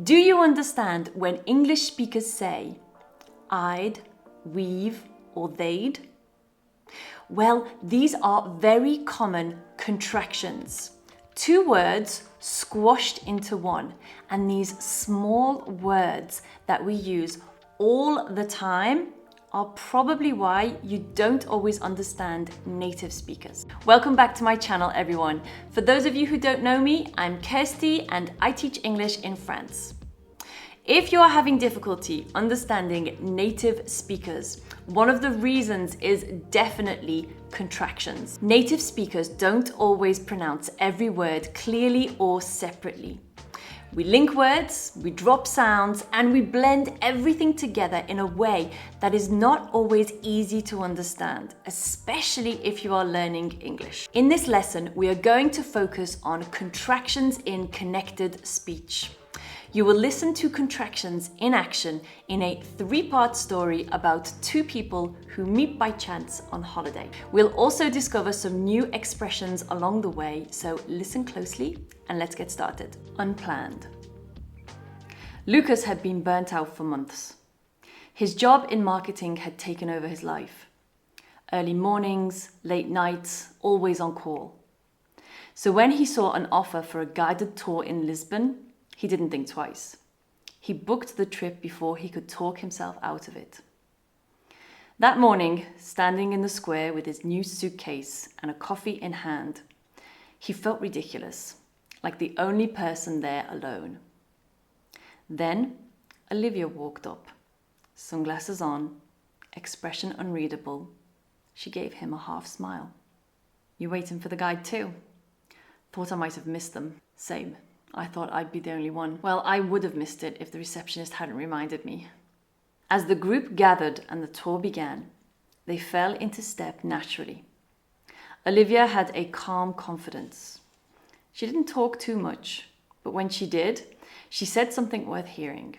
Do you understand when English speakers say I'd, we've, or they'd? Well, these are very common contractions. Two words squashed into one, and these small words that we use all the time are probably why you don't always understand native speakers. Welcome back to my channel, everyone. For those of you who don't know me, I'm Kirsty and I teach English in France. If you are having difficulty understanding native speakers, one of the reasons is definitely contractions. Native speakers don't always pronounce every word clearly or separately. We link words, we drop sounds, and we blend everything together in a way that is not always easy to understand, especially if you are learning English. In this lesson, we are going to focus on contractions in connected speech. You will listen to contractions in action in a three-part story about two people who meet by chance on holiday. We'll also discover some new expressions along the way, so listen closely and let's get started. Unplanned. Lucas had been burnt out for months. His job in marketing had taken over his life. Early mornings, late nights, always on call. So when he saw an offer for a guided tour in Lisbon, he didn't think twice. He booked the trip before he could talk himself out of it. That morning, standing in the square with his new suitcase and a coffee in hand, he felt ridiculous, like the only person there alone. Then, Olivia walked up, sunglasses on, expression unreadable. She gave him a half smile. "You waiting for the guide too?" "Thought I might have missed them." "Same. I thought I'd be the only one." "Well, I would have missed it if the receptionist hadn't reminded me." As the group gathered and the tour began, they fell into step naturally. Olivia had a calm confidence. She didn't talk too much, but when she did, she said something worth hearing.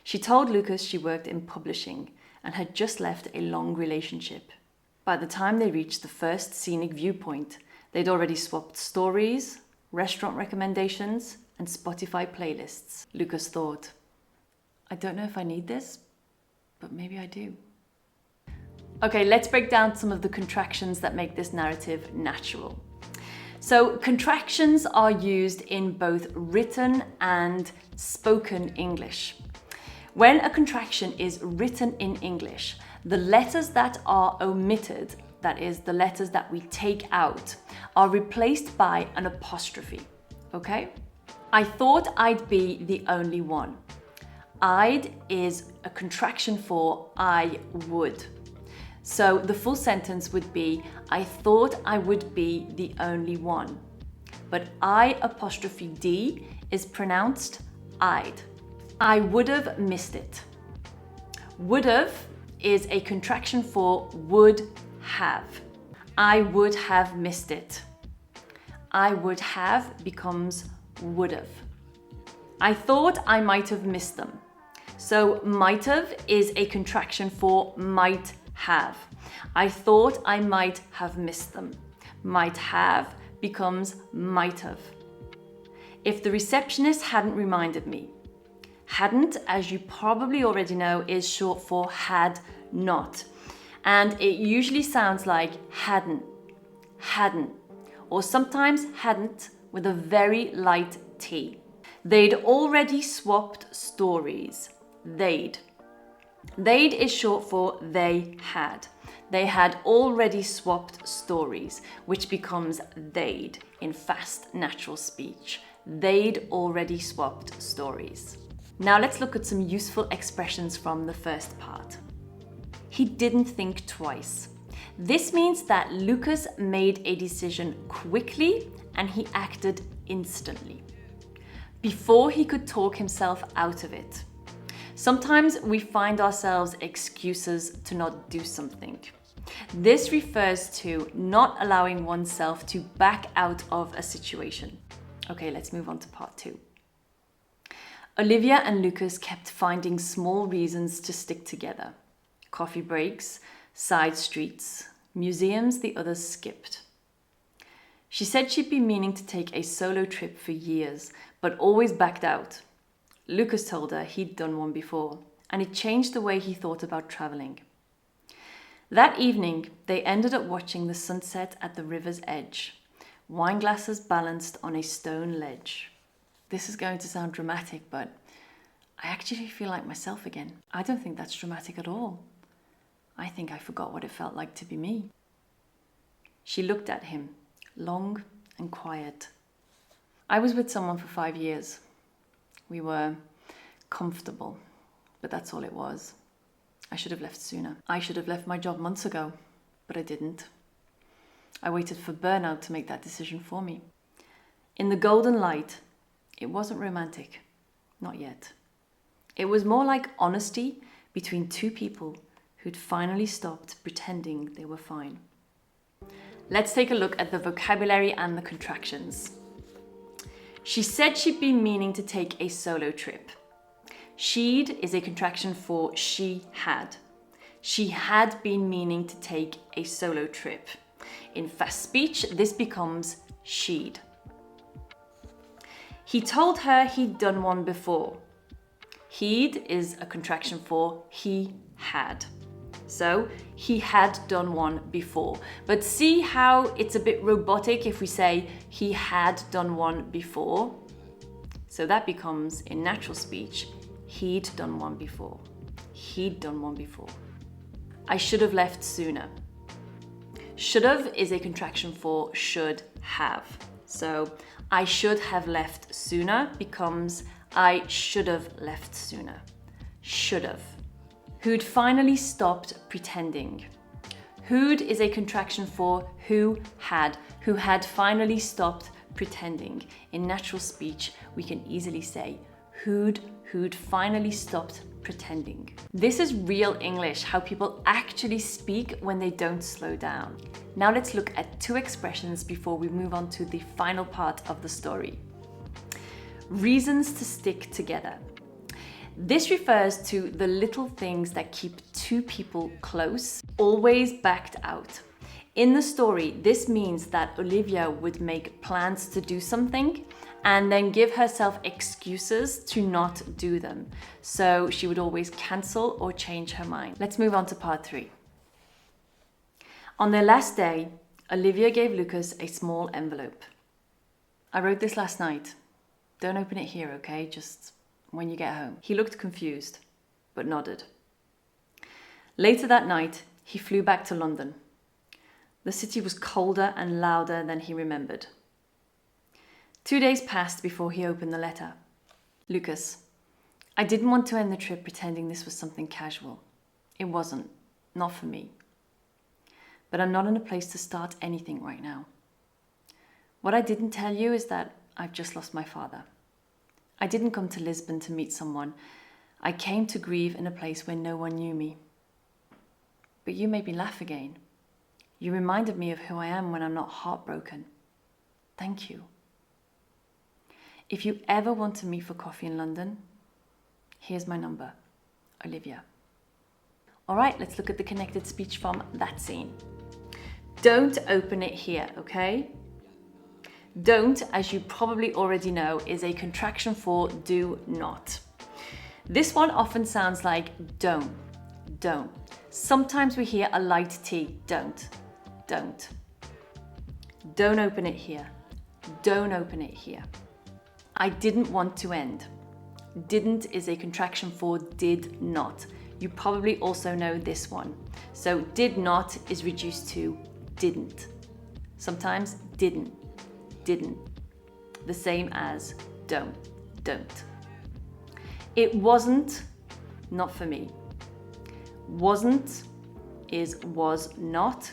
She told Lucas she worked in publishing and had just left a long relationship. By the time they reached the first scenic viewpoint, they'd already swapped stories, restaurant recommendations, and Spotify playlists. Lucas thought, "I don't know if I need this, but maybe I do." Okay, let's break down some of the contractions that make this narrative natural. So, contractions are used in both written and spoken English. When a contraction is written in English, the letters that are omitted, that is, the letters that we take out, are replaced by an apostrophe, okay? I thought I'd be the only one. I'd is a contraction for I would. So the full sentence would be, I thought I would be the only one. But I apostrophe D is pronounced I'd. I would have missed it. Would have is a contraction for would have. I would have missed it. I would have becomes would have. I thought I might have missed them. So might have is a contraction for might have. I thought I might have missed them. Might have becomes might have. If the receptionist hadn't reminded me. Hadn't, as you probably already know, is short for had not. And it usually sounds like hadn't, or sometimes hadn't with a very light T. They'd already swapped stories. They'd. They'd is short for they had. They had already swapped stories, which becomes they'd in fast natural speech. They'd already swapped stories. Now let's look at some useful expressions from the first part. He didn't think twice. This means that Lucas made a decision quickly and he acted instantly, before he could talk himself out of it. Sometimes we find ourselves excuses to not do something. This refers to not allowing oneself to back out of a situation. Okay, let's move on to part 2. Olivia and Lucas kept finding small reasons to stick together. Coffee breaks, side streets, museums the others skipped. She said she'd been meaning to take a solo trip for years, but always backed out. Lucas told her he'd done one before, and it changed the way he thought about travelling. That evening, they ended up watching the sunset at the river's edge, wine glasses balanced on a stone ledge. This is going to sound dramatic, but I actually feel like myself again. I don't think that's dramatic at all. I think I forgot what it felt like to be me. She looked at him, long and quiet. I was with someone for 5 years. We were comfortable, but that's all it was. I should have left sooner. I should have left my job months ago, but I didn't. I waited for burnout to make that decision for me. In the golden light, it wasn't romantic. Not yet. It was more like honesty between two people who'd finally stopped pretending they were fine. Let's take a look at the vocabulary and the contractions. She said she'd been meaning to take a solo trip. She'd is a contraction for she had. She had been meaning to take a solo trip. In fast speech, this becomes she'd. He told her he'd done one before. He'd is a contraction for he had. So he had done one before. But see how it's a bit robotic if we say he had done one before? So that becomes, in natural speech, he'd done one before. He'd done one before. I should have left sooner. Should have is a contraction for should have. So I should have left sooner becomes I should have left sooner. Should have. Who'd finally stopped pretending. Who'd is a contraction for who had finally stopped pretending. In natural speech, we can easily say who'd finally stopped pretending. This is real English, how people actually speak when they don't slow down. Now let's look at two expressions before we move on to the final part of the story. Reasons to stick together. This refers to the little things that keep two people close, always backed out. In the story, this means that Olivia would make plans to do something and then give herself excuses to not do them. So she would always cancel or change her mind. Let's move on to part 3. On their last day, Olivia gave Lucas a small envelope. I wrote this last night. Don't open it here, okay? Just when you get home. He looked confused, but nodded. Later that night, he flew back to London. The city was colder and louder than he remembered. 2 days passed before he opened the letter. Lucas, I didn't want to end the trip pretending this was something casual. It wasn't, not for me. But I'm not in a place to start anything right now. What I didn't tell you is that I've just lost my father. I didn't come to Lisbon to meet someone. I came to grieve in a place where no one knew me. But you made me laugh again. You reminded me of who I am when I'm not heartbroken. Thank you. If you ever want to meet for coffee in London, here's my number, Olivia. All right, let's look at the connected speech from that scene. Don't open it here, okay? Don't, as you probably already know, is a contraction for do not. This one often sounds like don't. Sometimes we hear a light T, don't. Don't open it here. Don't open it here. I didn't want to end. Didn't is a contraction for did not. You probably also know this one. So did not is reduced to didn't. Sometimes didn't. The same as don't. It wasn't, not for me. Wasn't is was not,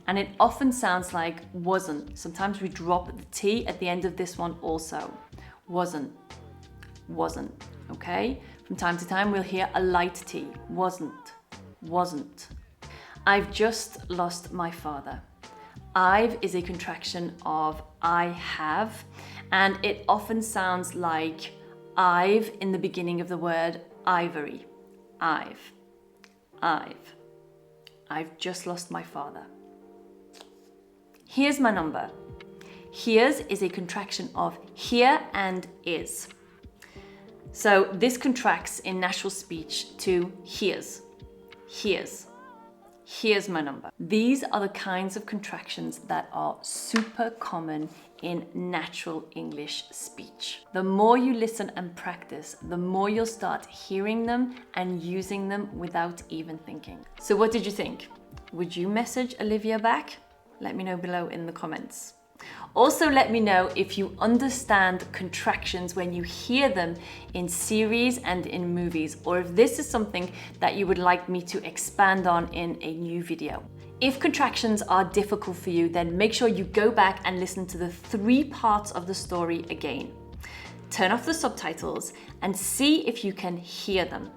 and it often sounds like wasn't. Sometimes we drop the T at the end of this one also. Wasn't, okay? From time to time we'll hear a light T, wasn't. I've just lost my father. I've is a contraction of I have, and it often sounds like I've in the beginning of the word ivory. I've just lost my father. Here's my number. Here's is a contraction of here and is. So this contracts in natural speech to here's, here's, here's my number. These are the kinds of contractions that are super common in natural English speech. The more you listen and practice, the more you'll start hearing them and using them without even thinking. So what did you think? Would you message Olivia back? Let me know below in the comments. Also, let me know if you understand contractions when you hear them in series and in movies, or if this is something that you would like me to expand on in a new video. If contractions are difficult for you, then make sure you go back and listen to the 3 parts of the story again. Turn off the subtitles and see if you can hear them.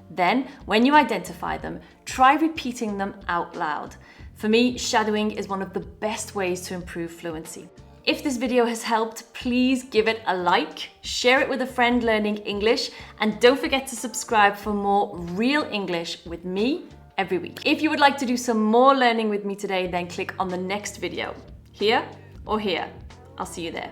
Then, when you identify them, try repeating them out loud. For me, shadowing is one of the best ways to improve fluency. If this video has helped, please give it a like, share it with a friend learning English, and don't forget to subscribe for more real English with me every week. If you would like to do some more learning with me today, then click on the next video, here or here. I'll see you there.